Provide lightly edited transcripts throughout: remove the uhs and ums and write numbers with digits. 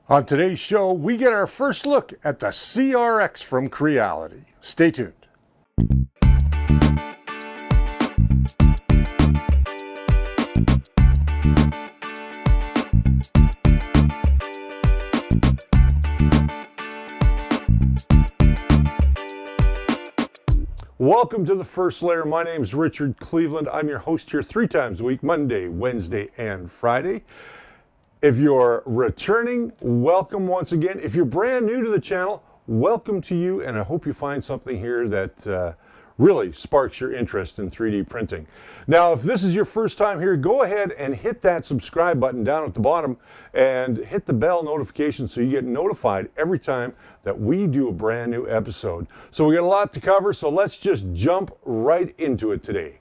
On today's show, we get our first look at the CR-X from Creality. Stay tuned. Welcome to the First Layer. My name is Richard Cleveland. I'm your host here 3 times a week, Monday, Wednesday, and Friday. If you're returning, welcome once again. If you're brand new to the channel, welcome to you, and I hope you find something here that really sparks your interest in 3D printing. Now, if this is your first time here, go ahead and hit that subscribe button down at the bottom and hit the bell notification so you get notified every time that we do a brand new episode. So we got a lot to cover, so let's just jump right into it today.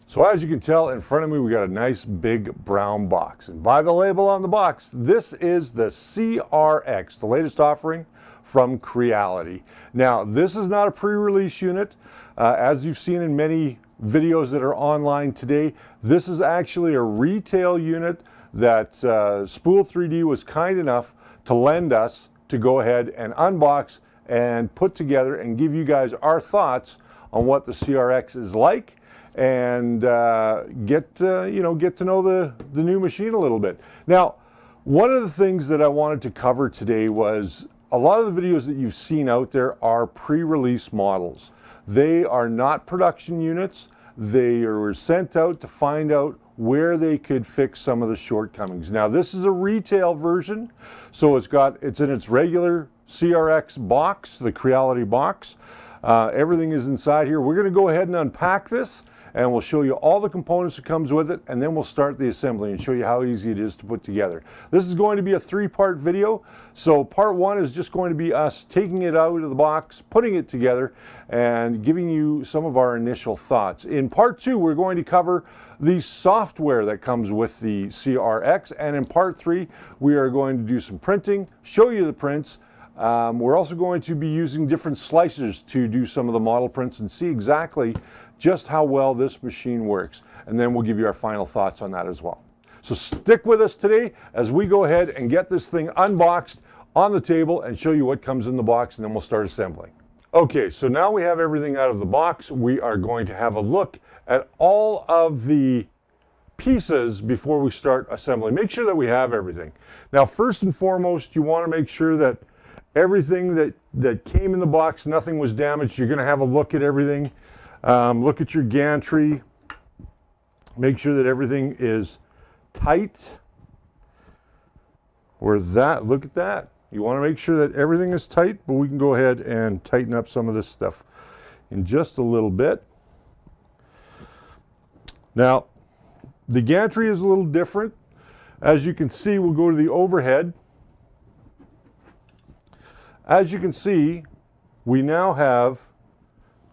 So as you can tell in front of me, we got a nice big brown box. And by the label on the box, this is the CR-X, the latest offering from Creality. Now, this is not a pre-release unit. As you've seen in many videos that are online today, this is actually a retail unit that Spool3D was kind enough to lend us to go ahead and unbox and put together and give you guys our thoughts on what the CR-X is like, and get to know the new machine a little bit. Now, one of the things that I wanted to cover today was a lot of the videos that you've seen out there are pre-release models. They are not production units. They were sent out to find out where they could fix some of the shortcomings. Now, this is a retail version, so it's in its regular CR-X box, the Creality box. Everything is inside here. We're going to go ahead and unpack this, and we'll show you all the components that comes with it, and then we'll start the assembly and show you how easy it is to put together. This is going to be a 3-part video. So part 1 is just going to be us taking it out of the box, putting it together, and giving you some of our initial thoughts. In part 2, we're going to cover the software that comes with the CR-X, and in part 3, we are going to do some printing, show you the prints. We're also going to be using different slicers to do some of the model prints and see exactly just how well this machine works. And then we'll give you our final thoughts on that as well. So stick with us today as we go ahead and get this thing unboxed on the table and show you what comes in the box, and then we'll start assembling. Okay, so now we have everything out of the box. We are going to have a look at all of the pieces before we start assembling. Make sure that we have everything. Now, first and foremost, you want to make sure that everything that came in the box, nothing was damaged. You're going to have a look at everything. Look at your gantry. Make sure that everything is tight. Look at that. You want to make sure that everything is tight, but we can go ahead and tighten up some of this stuff in just a little bit. Now, the gantry is a little different. As you can see, we'll go to the overhead. As you can see, we now have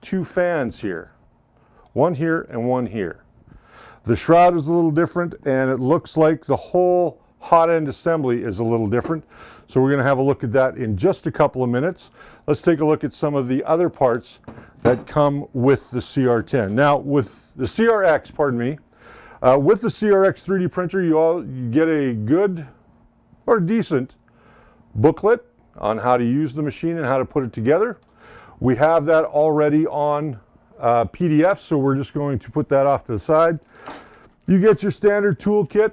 2 fans here. One here and one here. The shroud is a little different, and it looks like the whole hot end assembly is a little different. So we're going to have a look at that in just a couple of minutes. Let's take a look at some of the other parts that come with the CR10. Now, with the CR-X, with the CR-X 3D printer, you get a good or decent booklet on how to use the machine and how to put it together. We have that already on PDF, so we're just going to put that off to the side. You get your standard toolkit,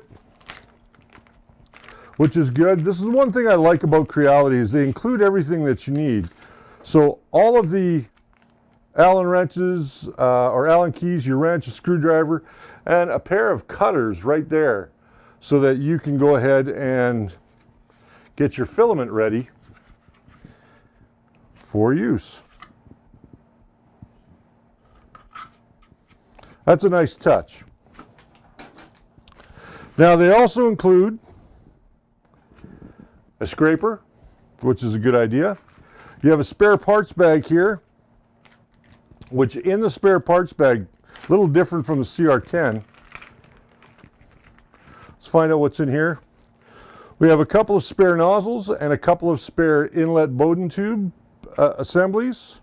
which is good. This is one thing I like about Creality, is they include everything that you need. So all of the Allen wrenches or Allen keys, your wrench, a screwdriver, and a pair of cutters right there so that you can go ahead and get your filament ready for use. That's a nice touch. Now, they also include a scraper, which is a good idea. You have a spare parts bag here, which in the spare parts bag, a little different from the CR10. Let's find out what's in here. We have a couple of spare nozzles and a couple of spare inlet Bowden tube assemblies.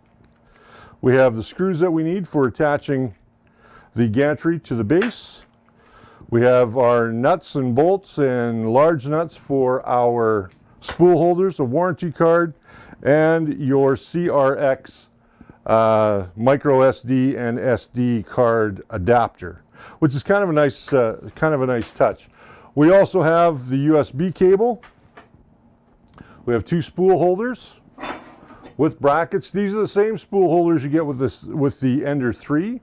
We have the screws that we need for attaching the gantry to the base. We have our nuts and bolts and large nuts for our spool holders, a warranty card, and your CR-X micro SD and SD card adapter, which is kind of a nice touch. We also have the USB cable. We have 2 spool holders with brackets. These are the same spool holders you get with the Ender 3.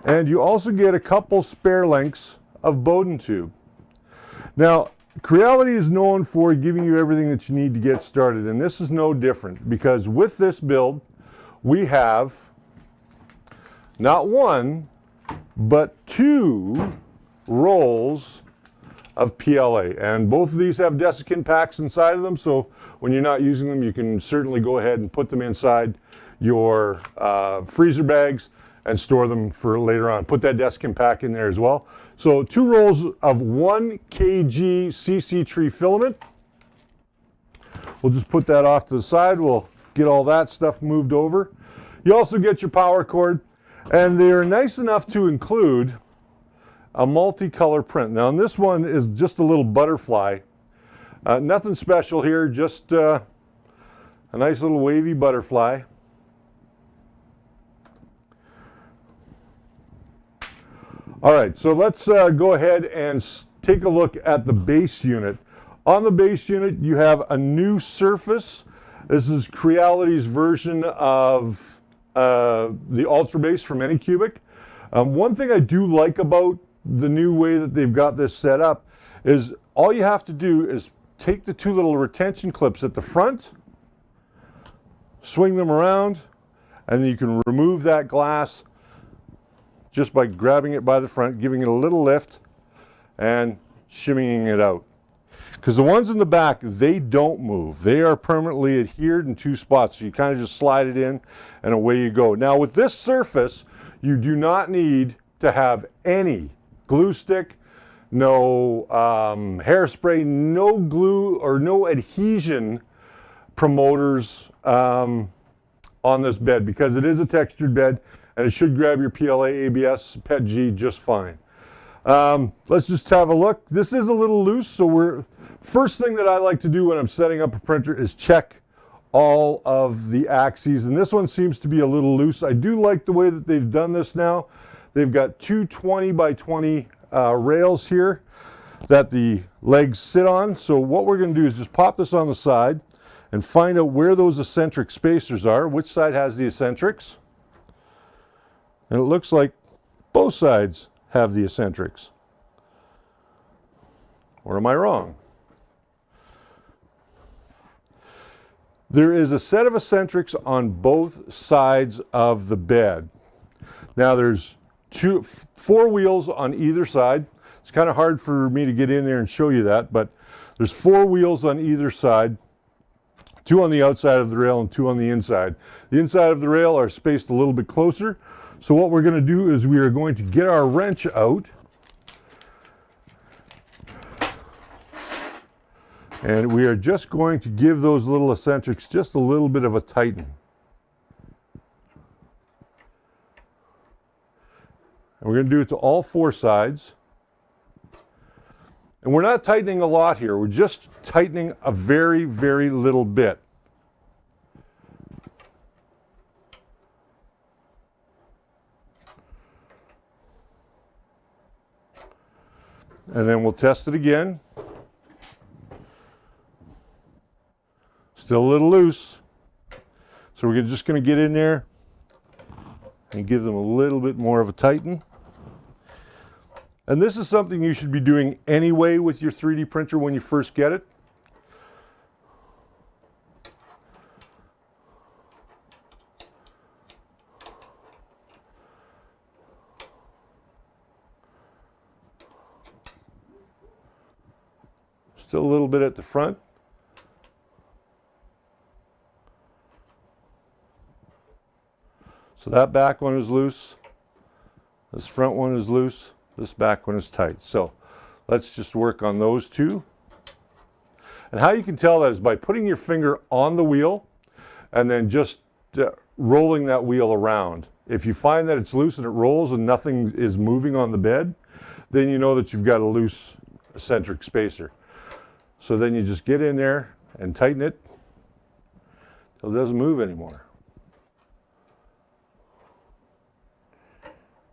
And you also get a couple spare lengths of Bowden tube. Now, Creality is known for giving you everything that you need to get started, and this is no different, because with this build, we have not 1, but 2 rolls of PLA, and both of these have desiccant packs inside of them, so when you're not using them, you can certainly go ahead and put them inside your freezer bags and store them for later on. Put that desiccant pack in there as well. So 2 rolls of 1 kg CC tree filament. We'll just put that off to the side. We'll get all that stuff moved over. You also get your power cord, and they're nice enough to include a multicolor print. Now, and this one is just a little butterfly. Nothing special here, just a nice little wavy butterfly. All right, so let's go ahead and take a look at the base unit. On the base unit, you have a new surface. This is Creality's version of the Ultra Base from Anycubic. One thing I do like about the new way that they've got this set up is all you have to do is take the 2 little retention clips at the front, swing them around, and then you can remove that glass just by grabbing it by the front, giving it a little lift, and shimmying it out. Because the ones in the back, they don't move. They are permanently adhered in 2 spots, so you kind of just slide it in and away you go. Now with this surface, you do not need to have any glue stick, no hairspray, no glue or no adhesion promoters on this bed, because it is a textured bed and it should grab your PLA, ABS, PETG just fine. Let's just have a look. This is a little loose, so first thing that I like to do when I'm setting up a printer is check all of the axes, and this one seems to be a little loose. I do like the way that they've done this now. They've got 2 20 by 20 rails here that the legs sit on. So what we're going to do is just pop this on the side and find out where those eccentric spacers are, which side has the eccentrics. And it looks like both sides have the eccentrics. Or am I wrong? There is a set of eccentrics on both sides of the bed. Now there's 4 wheels on either side. It's kind of hard for me to get in there and show you that, but there's 4 wheels on either side, 2 on the outside of the rail and 2 on the inside. The inside of the rail are spaced a little bit closer. So what we're going to do is we are going to get our wrench out, and we are just going to give those little eccentrics just a little bit of a tighten. And we're going to do it to all 4 sides. And we're not tightening a lot here. We're just tightening a very, very little bit. And then we'll test it again. Still a little loose. So we're just going to get in there and give them a little bit more of a tighten. And this is something you should be doing anyway with your 3D printer when you first get it. Still a little bit at the front. So that back one is loose. This front one is loose. This back one is tight. So let's just work on those 2. And how you can tell that is by putting your finger on the wheel and then just rolling that wheel around. If you find that it's loose and it rolls and nothing is moving on the bed, then you know that you've got a loose eccentric spacer. So then you just get in there and tighten it till it doesn't move anymore.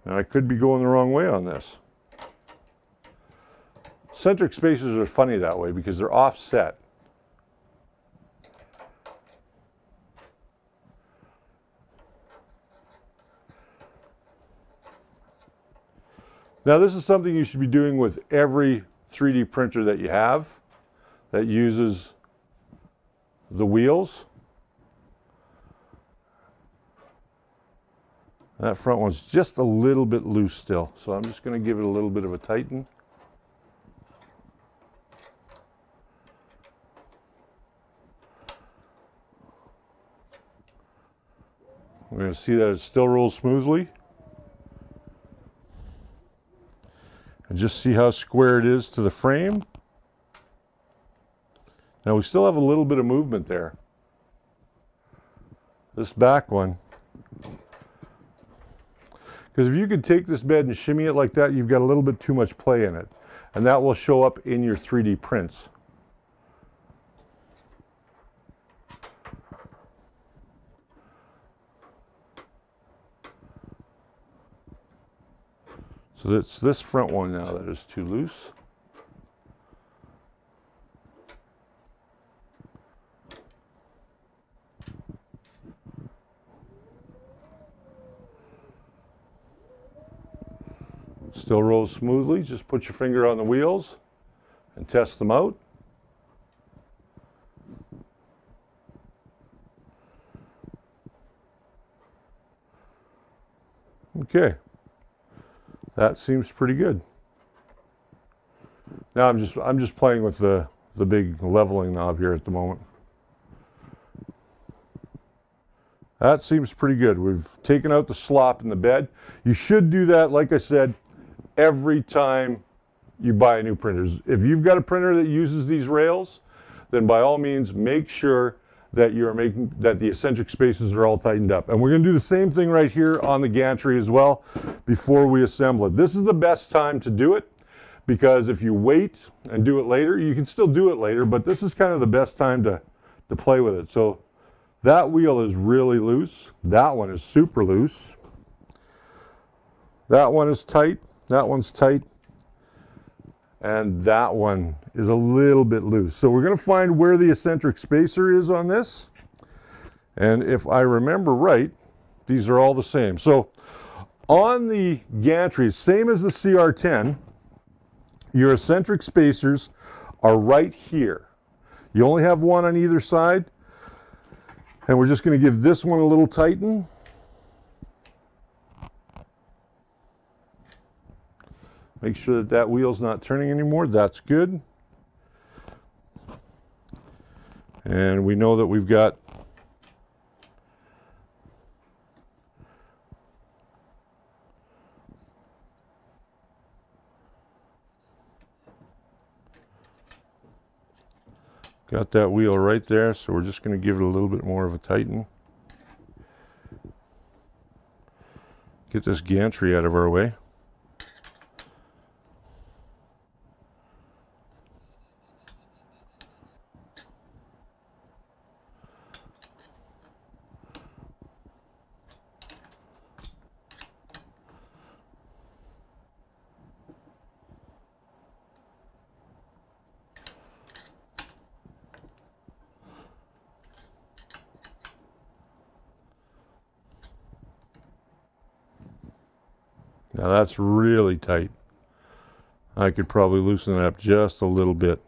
Now I could be going the wrong way on this. Centric spacers are funny that way because they're offset. Now this is something you should be doing with every 3D printer that you have that uses the wheels. That front one's just a little bit loose still, so I'm just going to give it a little bit of a tighten. We're going to see that it still rolls smoothly. And just see how square it is to the frame. Now we still have a little bit of movement there. This back one. Because if you could take this bed and shimmy it like that, you've got a little bit too much play in it. And that will show up in your 3D prints. So it's this front one now that is too loose. Still rolls smoothly. Just put your finger on the wheels and test them out. Okay. That seems pretty good. Now I'm just playing with the big leveling knob here at the moment. That seems pretty good. We've taken out the slop in the bed. You should do that, like I said, every time you buy a new printer. If you've got a printer that uses these rails, then by all means make sure that that the eccentric spaces are all tightened up. And we're going to do the same thing right here on the gantry as well before we assemble it. This is the best time to do it because if you wait and do it later, you can still do it later, but this is kind of the best time to play with it. So that wheel is really loose. That one is super loose. That one is tight. That one's tight. And that one is a little bit loose. So we're going to find where the eccentric spacer is on this. And if I remember right, these are all the same. So on the gantry, same as the CR10, your eccentric spacers are right here. You only have one on either side. And we're just going to give this one a little tighten. Make sure that that wheel's not turning anymore. That's good. And we know that we've got that wheel right there, so we're just going to give it a little bit more of a tighten. Get this gantry out of our way. Now that's really tight. I could probably loosen it up just a little bit.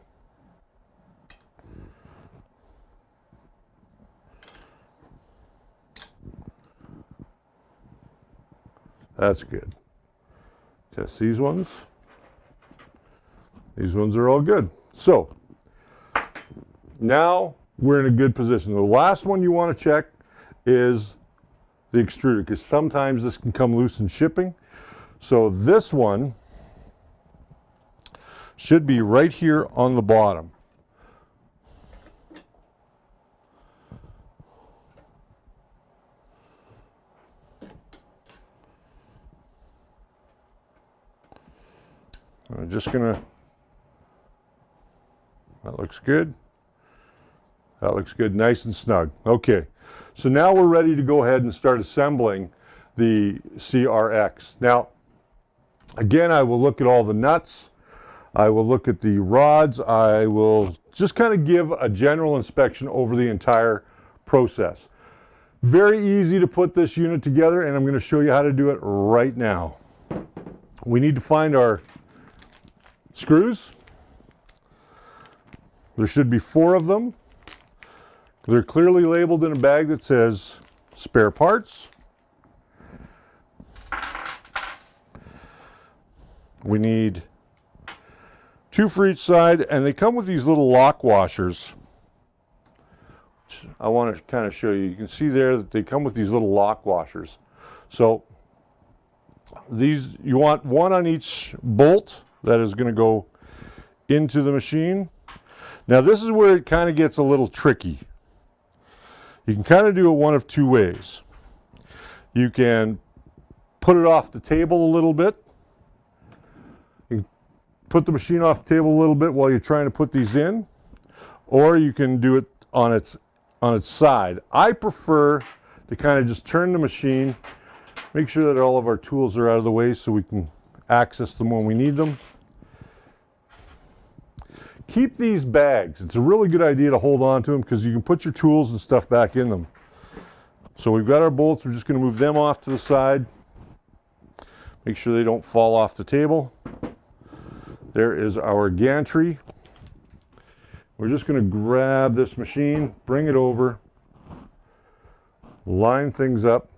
That's good. Test these ones. These ones are all good. So now we're in a good position. The last one you want to check is the extruder, because sometimes this can come loose in shipping. So this one should be right here on the bottom. I'm just gonna, that looks good. That looks good, nice and snug. Okay, so now we're ready to go ahead and start assembling the CR-X. Now, again, I will look at all the nuts. I will look at the rods. I will just kind of give a general inspection over the entire process. Very easy to put this unit together, and I'm going to show you how to do it right now. We need to find our screws. There should be 4 of them. They're clearly labeled in a bag that says spare parts. We need 2 for each side, and they come with these little lock washers. I want to kind of show you. You can see there that they come with these little lock washers. So these, you want 1 on each bolt that is going to go into the machine. Now this is where it kind of gets a little tricky. You can kind of do it one of 2 ways. You can put it off the table a little bit. You can put the machine off the table a little bit while you're trying to put these in, or you can do it on its side. I prefer to kind of just turn the machine, make sure that all of our tools are out of the way so we can access them when we need them. Keep these bags. It's a really good idea to hold on to them because you can put your tools and stuff back in them. So we've got our bolts. We're just going to move them off to the side. Make sure they don't fall off the table. There is our gantry. We're just going to grab this machine, bring it over, line things up.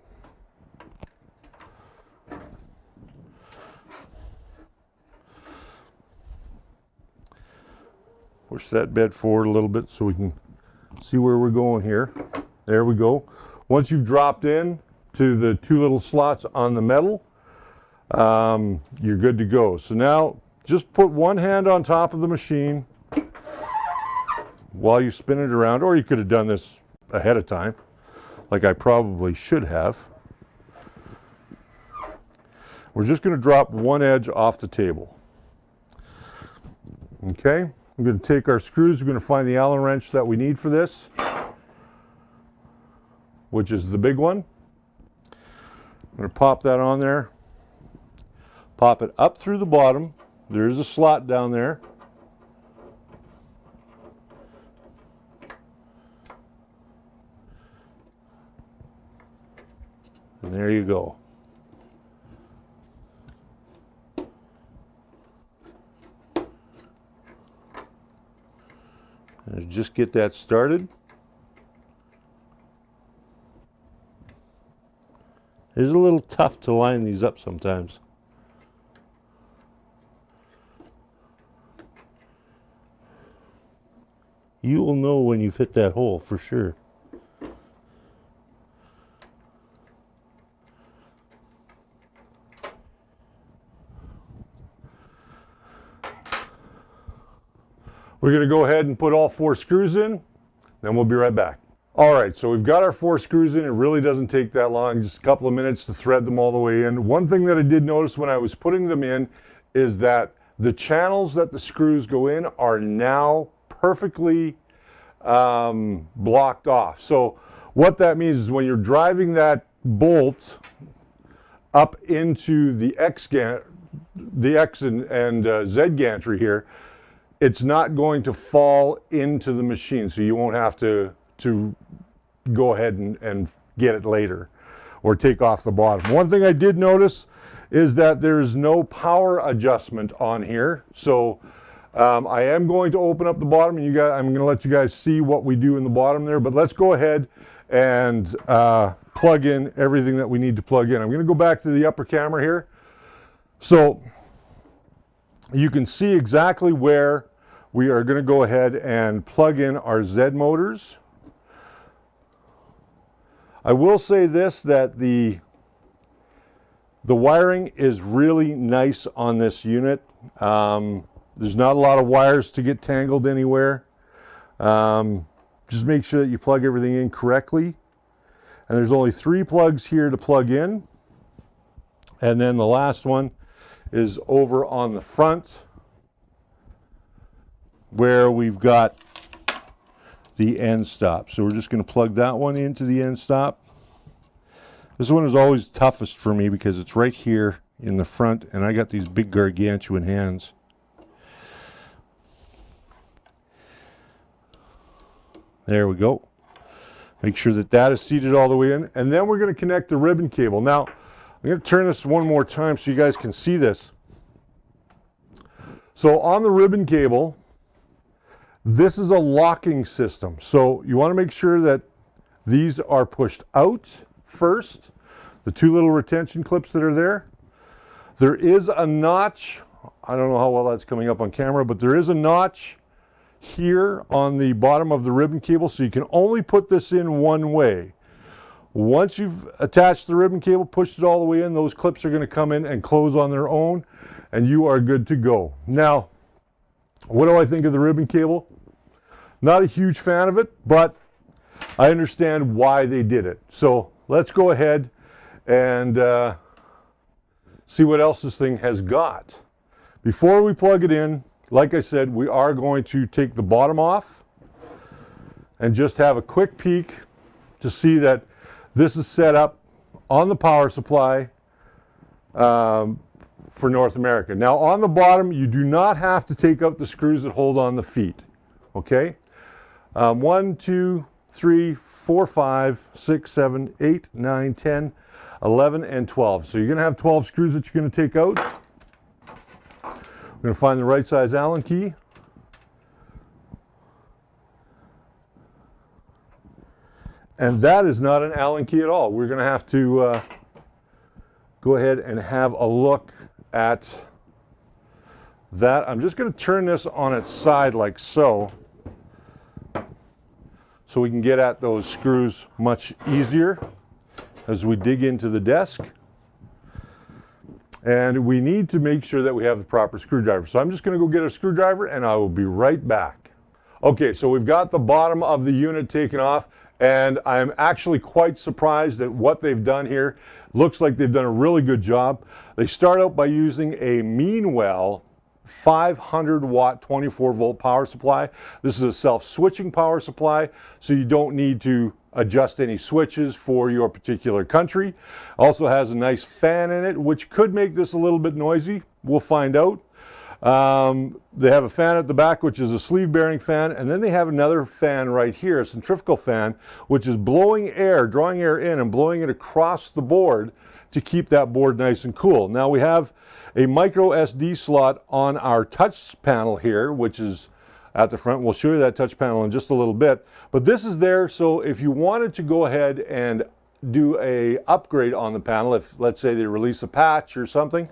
Push that bed forward a little bit so we can see where we're going here. There we go. Once you've dropped in to the 2 little slots on the metal, you're good to go. So now just put 1 hand on top of the machine while you spin it around, or you could have done this ahead of time, like I probably should have. We're just going to drop 1 edge off the table. Okay. I'm going to take our screws. We're going to find the Allen wrench that we need for this, which is the big one. I'm going to pop that on there. Pop it up through the bottom. There is a slot down there. And there you go. And just get that started. It's a little tough to line these up sometimes. You will know when you've hit that hole for sure. We're going to go ahead and put all 4 screws in, then we'll be right back. All right, so we've got our 4 screws in. It really doesn't take that long, just a couple of minutes to thread them all the way in. One thing that I did notice when I was putting them in is that the channels that the screws go in are now perfectly blocked off. So what that means is when you're driving that bolt up into the X and Z gantry here, it's not going to fall into the machine, so you won't have to go ahead and get it later or take off the bottom. One thing I did notice is that there's no power adjustment on here, so I am going to open up the bottom, and I'm going to let you guys see what we do in the bottom there, but let's go ahead and plug in everything that we need to plug in. I'm going to go back to the upper camera here. So you can see exactly where we are going to go ahead and plug in our Z motors. I will say this, that the wiring is really nice on this unit. There's not a lot of wires to get tangled anywhere. Just make sure that you plug everything in correctly. And there's only 3 plugs here to plug in. And then the last one is over on the front. where we've got the end stop. So we're just going to plug that one into the end stop. This one is always toughest for me because it's right here in the front, and I got these big gargantuan hands. There we go. Make sure that that is seated all the way in, and then we're going to connect the ribbon cable. Now, I'm going to turn this one more time so you guys can see this. So on the ribbon cable, this is a locking system. So you want to make sure that these are pushed out first, the two little retention clips that are there. There is a notch, I don't know how well that's coming up on camera, but there is a notch here on the bottom of the ribbon cable, so you can only put this in one way. Once you've attached the ribbon cable, pushed it all the way in, those clips are going to come in and close on their own, and you are good to go. Now, what do I think of the ribbon cable? Not a huge fan of it, but I understand why they did it. So let's go ahead and see what else this thing has got. Before we plug it in, like I said, we are going to take the bottom off and just have a quick peek to see that this is set up on the power supply for North America. Now on the bottom, you do not have to take out the screws that hold on the feet, okay? 1, 2, 3, 4, 5, 6, 7, 8, 9, 10, 11, and 12. So you're going to have 12 screws that you're going to take out. We're going to find the right size Allen key. And that is not an Allen key at all. We're going to have to go ahead and have a look at that. I'm just going to turn this on its side like so, so we can get at those screws much easier as we dig into the desk. And we need to make sure that we have the proper screwdriver. So I'm just going to go get a screwdriver and I will be right back. Okay, so we've got the bottom of the unit taken off, and I'm actually quite surprised at what they've done here. Looks like they've done a really good job. They start out by using a Meanwell 500 watt 24 volt power supply. This is a self-switching power supply, so you don't need to adjust any switches for your particular country. Also has a nice fan in it, which could make this a little bit noisy. We'll find out. They have a fan at the back, which is a sleeve bearing fan, and then they have another fan right here, a centrifugal fan, which is blowing air, drawing air in and blowing it across the board to keep that board nice and cool. Now we have a micro SD slot on our touch panel here, which is at the front. We'll show you that touch panel in just a little bit, but this is there so if you wanted to go ahead and do a upgrade on the panel, if let's say they release a patch or something,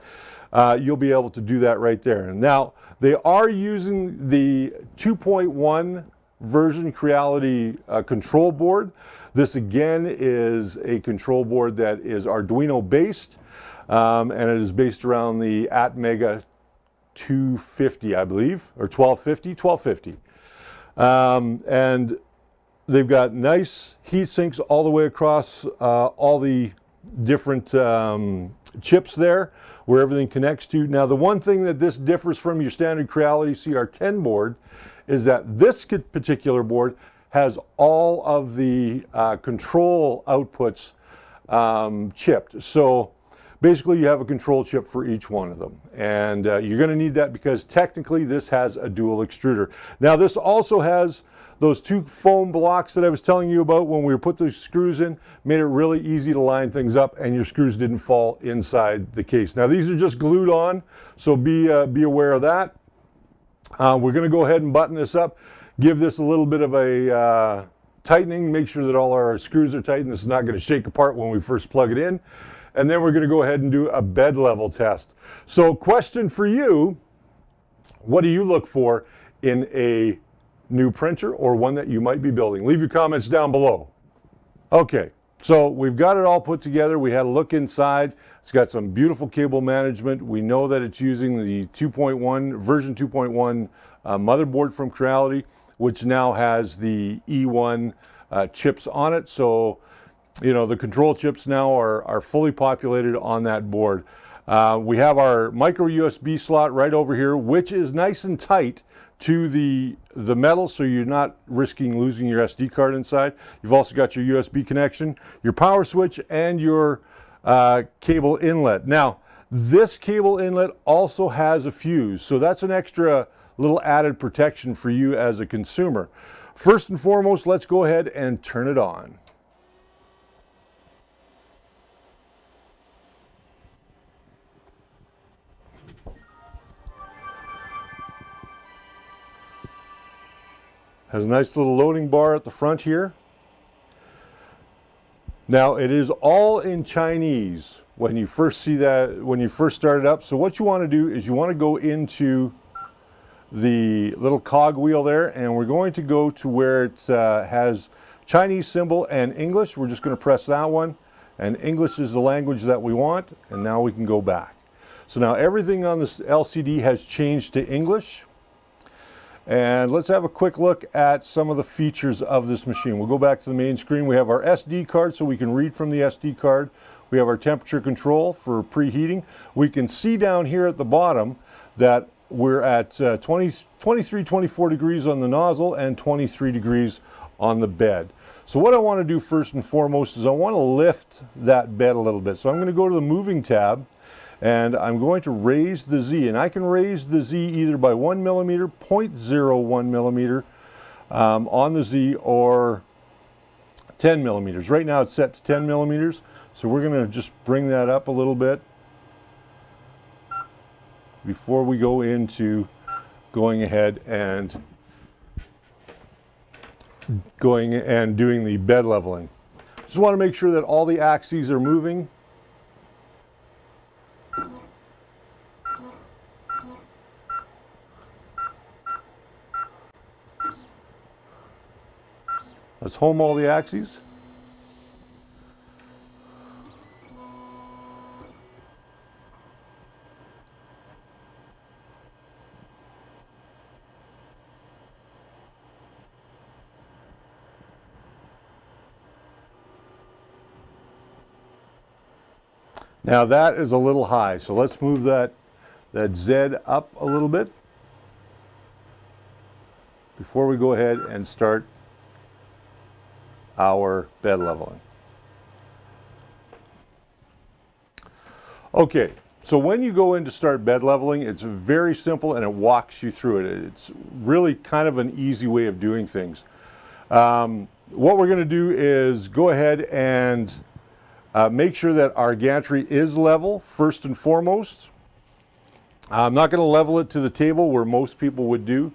you'll be able to do that right there. And now they are using the 2.1 version Creality control board. This again is a control board that is Arduino based, and it is based around the Atmega 250, I believe, or 1250. And they've got nice heat sinks all the way across all the different chips there where everything connects to. Now, the one thing that this differs from your standard Creality CR-10 board is that this particular board has all of the control outputs chipped. So basically you have a control chip for each one of them, and you're going to need that because technically this has a dual extruder. Now this also has those two foam blocks that I was telling you about when we put the screws in, made it really easy to line things up and your screws didn't fall inside the case. Now these are just glued on, so be aware of that. We're going to go ahead and button this up, give this a little bit of a tightening, make sure that all our screws are tight and this is not going to shake apart when we first plug it in. And then we're going to go ahead and do a bed level test. So question for you, what do you look for in a new printer or one that you might be building? Leave your comments down below. Okay, so we've got it all put together. We had a look inside. It's got some beautiful cable management. We know that it's using the 2.1, version 2.1 motherboard from Creality, which now has the E1 chips on it. So, you know, the control chips now are fully populated on that board. We have our micro USB slot right over here, which is nice and tight to the metal, so you're not risking losing your SD card inside. You've also got your USB connection, your power switch, and your cable inlet. Now, this cable inlet also has a fuse, so that's an extra little added protection for you as a consumer. First and foremost, let's go ahead and turn it on. Has a nice little loading bar at the front here. Now it is all in Chinese when you first see that, when you first start it up. So what you want to do is you want to go into the little cog wheel there, and we're going to go to where it has Chinese symbol and English. We're just going to press that one, and English is the language that we want, and now we can go back. So now everything on this LCD has changed to English. And let's have a quick look at some of the features of this machine. We'll go back to the main screen. We have our SD card, so we can read from the SD card. We have our temperature control for preheating. We can see down here at the bottom that we're at 23, 24 degrees on the nozzle and 23 degrees on the bed. So what I want to do first and foremost is I want to lift that bed a little bit. So I'm going to go to the moving tab, and I'm going to raise the Z, and I can raise the Z either by 1 millimeter, 0.01 millimeter on the Z, or 10 millimeters. Right now it's set to 10 millimeters, so we're going to just bring that up a little bit before we go into going ahead and doing the bed leveling. Just want to make sure that all the axes are moving. Let's home all the axes. Now that is a little high, so let's move that Z up a little bit before we go ahead and start our bed leveling. Okay, so when you go in to start bed leveling, it's very simple and it walks you through it. It's really kind of an easy way of doing things. What we're going to do is go ahead and make sure that our gantry is level first and foremost. I'm not going to level it to the table where most people would do.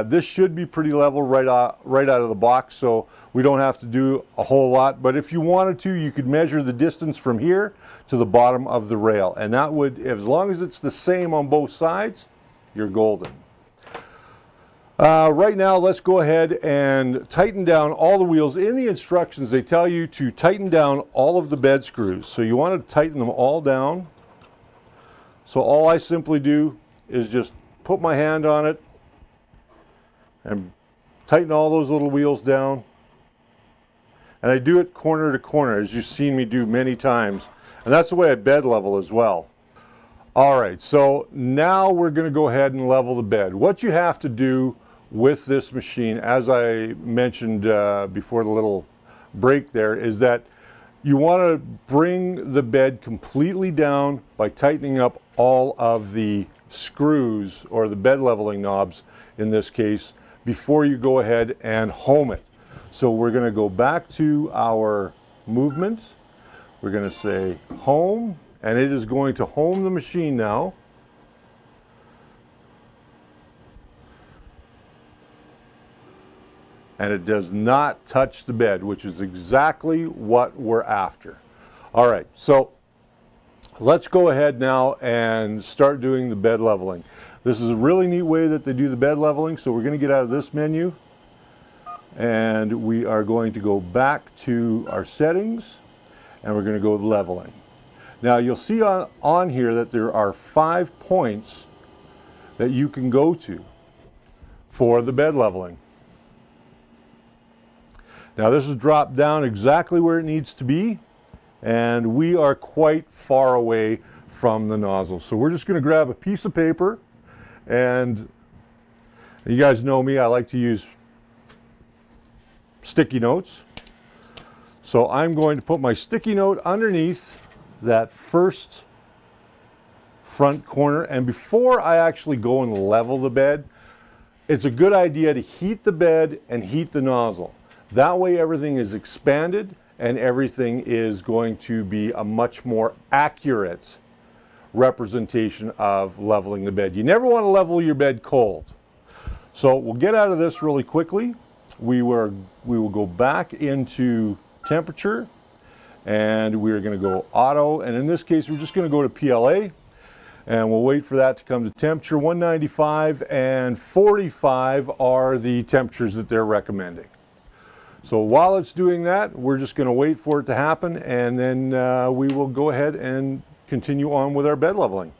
This should be pretty level right out of the box, so we don't have to do a whole lot. But if you wanted to, you could measure the distance from here to the bottom of the rail, and that would, as long as it's the same on both sides, you're golden. Right now, let's go ahead and tighten down all the wheels. In the instructions, they tell you to tighten down all of the bed screws. So you want to tighten them all down. So all I simply do is just put my hand on it and tighten all those little wheels down. And I do it corner to corner, as you've seen me do many times. And that's the way I bed level as well. All right, so now we're going to go ahead and level the bed. What you have to do with this machine, as I mentioned before the little break there, is that you want to bring the bed completely down by tightening up all of the screws, or the bed leveling knobs in this case, before you go ahead and home it. So we're going to go back to our movement. We're going to say home, and it is going to home the machine now. And it does not touch the bed, which is exactly what we're after. All right, so let's go ahead now and start doing the bed leveling. This is a really neat way that they do the bed leveling. So we're going to get out of this menu, and we are going to go back to our settings, and we're going to go with leveling. Now you'll see on here that there are 5 points that you can go to for the bed leveling. Now this is dropped down exactly where it needs to be, and we are quite far away from the nozzle. So we're just going to grab a piece of paper, and You guys know me, I like to use sticky notes. So I'm going to put my sticky note underneath that first front corner. And before I actually go and level the bed, it's a good idea to heat the bed and heat the nozzle. That way everything is expanded and everything is going to be a much more accurate representation of leveling the bed. You never want to level your bed cold. So we'll get out of this really quickly. We will go back into temperature, and we're going to go auto, and in this case we're just going to go to PLA, and we'll wait for that to come to temperature. 195 and 45 are the temperatures that they're recommending. So while it's doing that, we're just going to wait for it to happen, and then we will go ahead and continue on with our bed leveling.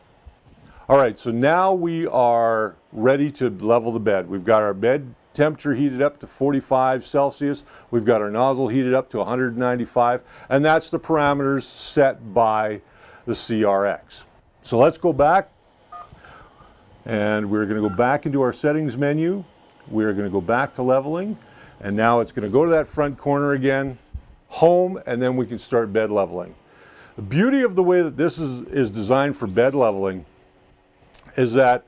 All right, so now we are ready to level the bed. We've got our bed temperature heated up to 45 Celsius. We've got our nozzle heated up to 195, and that's the parameters set by the CR-X. So let's go back, and we're going to go back into our settings menu. We're going to go back to leveling, and now it's going to go to that front corner again, home, and then we can start bed leveling. The beauty of the way that this is designed for bed leveling is that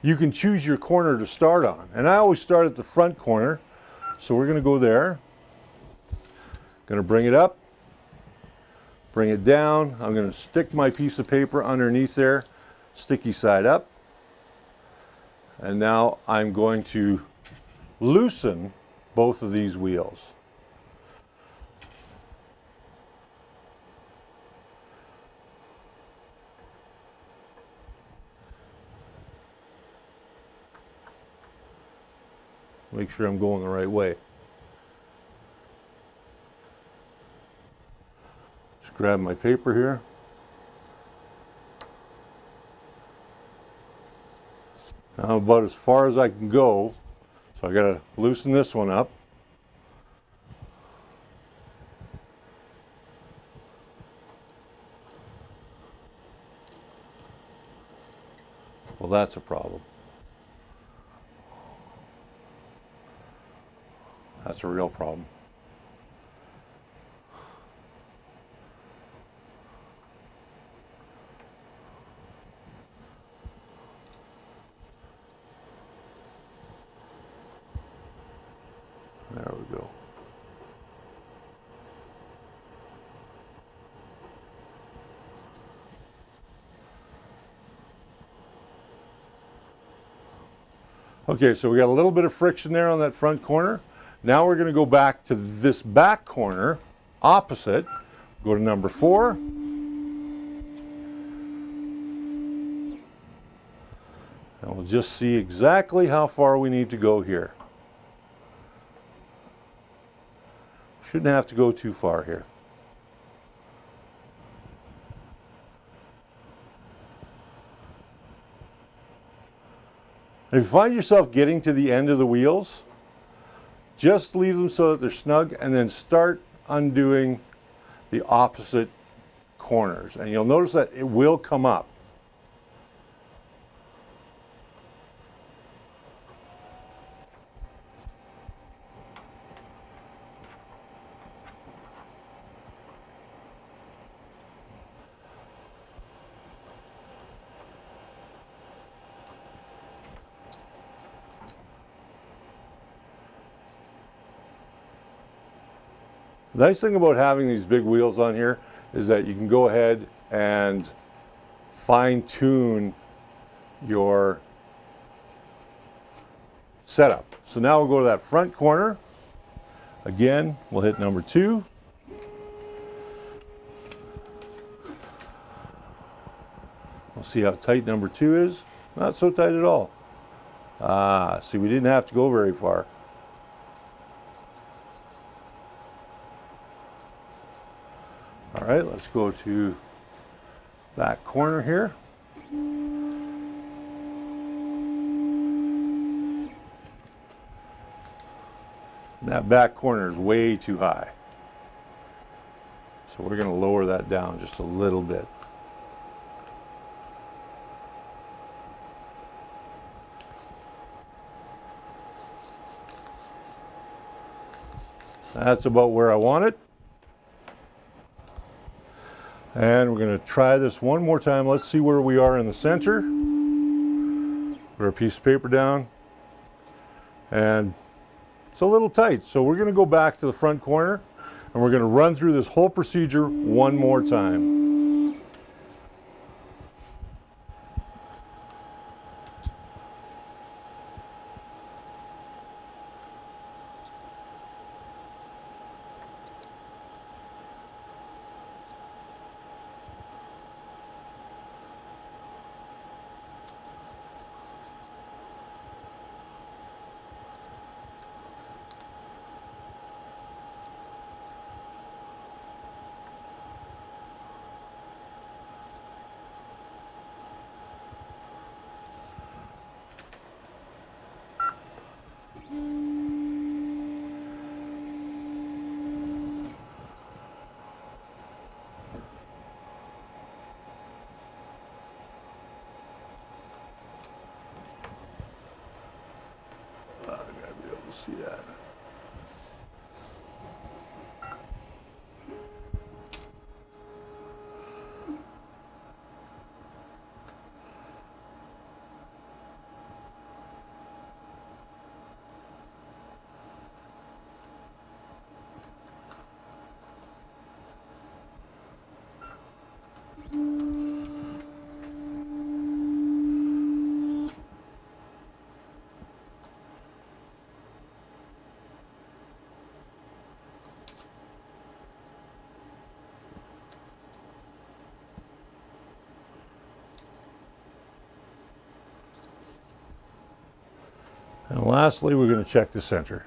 you can choose your corner to start on. And I always start at the front corner. So we're going to go there. Going to bring it up, bring it down. I'm going to stick my piece of paper underneath there, sticky side up. And now I'm going to loosen both of these wheels. Make sure I'm going the right way. Just grab my paper here. Now I'm about as far as I can go, so I got to loosen this one up. Well, that's a problem. That's a real problem. There we go. Okay, so we got a little bit of friction there on that front corner. Now we're going to go back to this back corner, opposite, go to number 4. And we'll just see exactly how far we need to go here. Shouldn't have to go too far here. If you find yourself getting to the end of the wheels, just leave them so that they're snug, and then start undoing the opposite corners. And you'll notice that it will come up. The nice thing about having these big wheels on here is that you can go ahead and fine-tune your setup. So now we'll go to that front corner. Again, we'll hit number 2. We'll see how tight number 2 is. Not so tight at all. See, we didn't have to go very far. All right, let's go to back corner here. That back corner is way too high. So we're going to lower that down just a little bit. That's about where I want it. And we're going to try this one more time. Let's see where we are in the center. Put our piece of paper down. And it's a little tight, so we're going to go back to the front corner and we're going to run through this whole procedure one more time. See that. And lastly, we're going to check the center.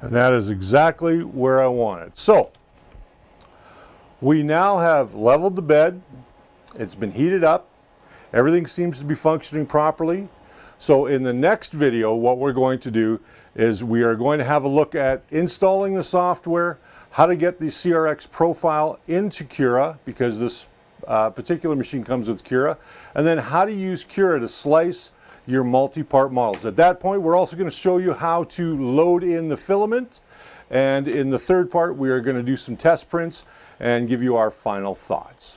And that is exactly where I want it. So, we now have leveled the bed. It's been heated up. Everything seems to be functioning properly. So in the next video, what we're going to do is we are going to have a look at installing the software, how to get the CR-X profile into Cura, because this particular machine comes with Cura, and then how to use Cura to slice your multi-part models. At that point, we're also going to show you how to load in the filament, and in the third part, we are going to do some test prints and give you our final thoughts.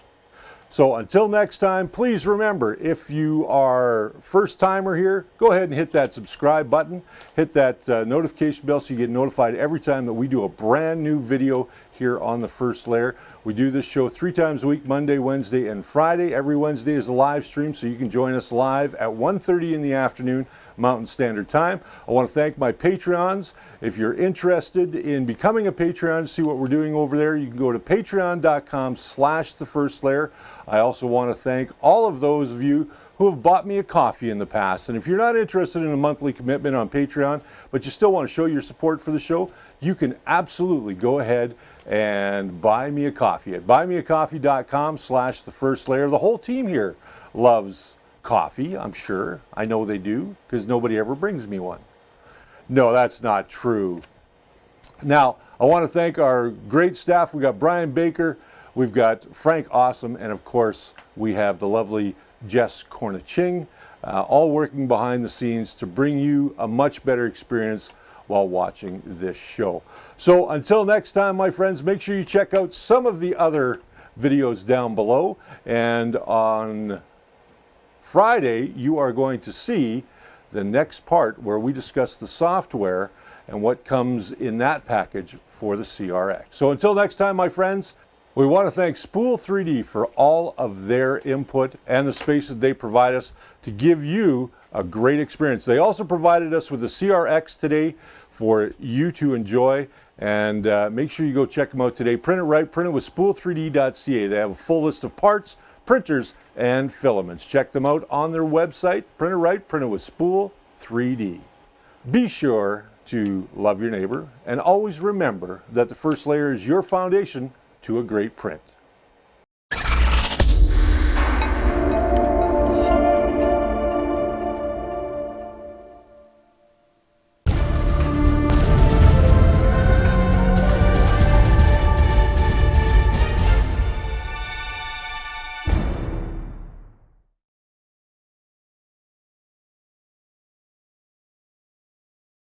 So until next time, please remember, if you are first timer here, go ahead and hit that subscribe button, hit that notification bell so you get notified every time that we do a brand new video here on the First Layer. We do this show 3 times a week, Monday, Wednesday, and Friday. Every Wednesday is a live stream, so you can join us live at 1:30 in the afternoon, Mountain Standard Time. I want to thank my Patreons. If you're interested in becoming a Patreon to see what we're doing over there, you can go to patreon.com/thefirstlayer. I also want to thank all of those of you who have bought me a coffee in the past. And if you're not interested in a monthly commitment on Patreon, but you still want to show your support for the show, you can absolutely go ahead and buy me a coffee at buymeacoffee.com/thefirstlayer. The whole team here loves coffee, I'm sure. I know they do, because nobody ever brings me one. No, that's not true. Now, I want to thank our great staff. We got Brian Baker, we've got Frank Awesome, and of course, we have the lovely Jess Corniching, all working behind the scenes to bring you a much better experience while watching this show. So until next time, my friends, make sure you check out some of the other videos down below. And on Friday, you are going to see the next part where we discuss the software and what comes in that package for the CR-X. So until next time, my friends, we want to thank Spool3D for all of their input and the space that they provide us to give you a great experience. They also provided us with the CR-X today for you to enjoy, and make sure you go check them out today. Print it right, print it with spool3d.ca. They have a full list of parts, printers, and filaments. Check them out on their website. Print it right, print it with Spool3D. Be sure to love your neighbor, and always remember that the First Layer is your foundation to a great print.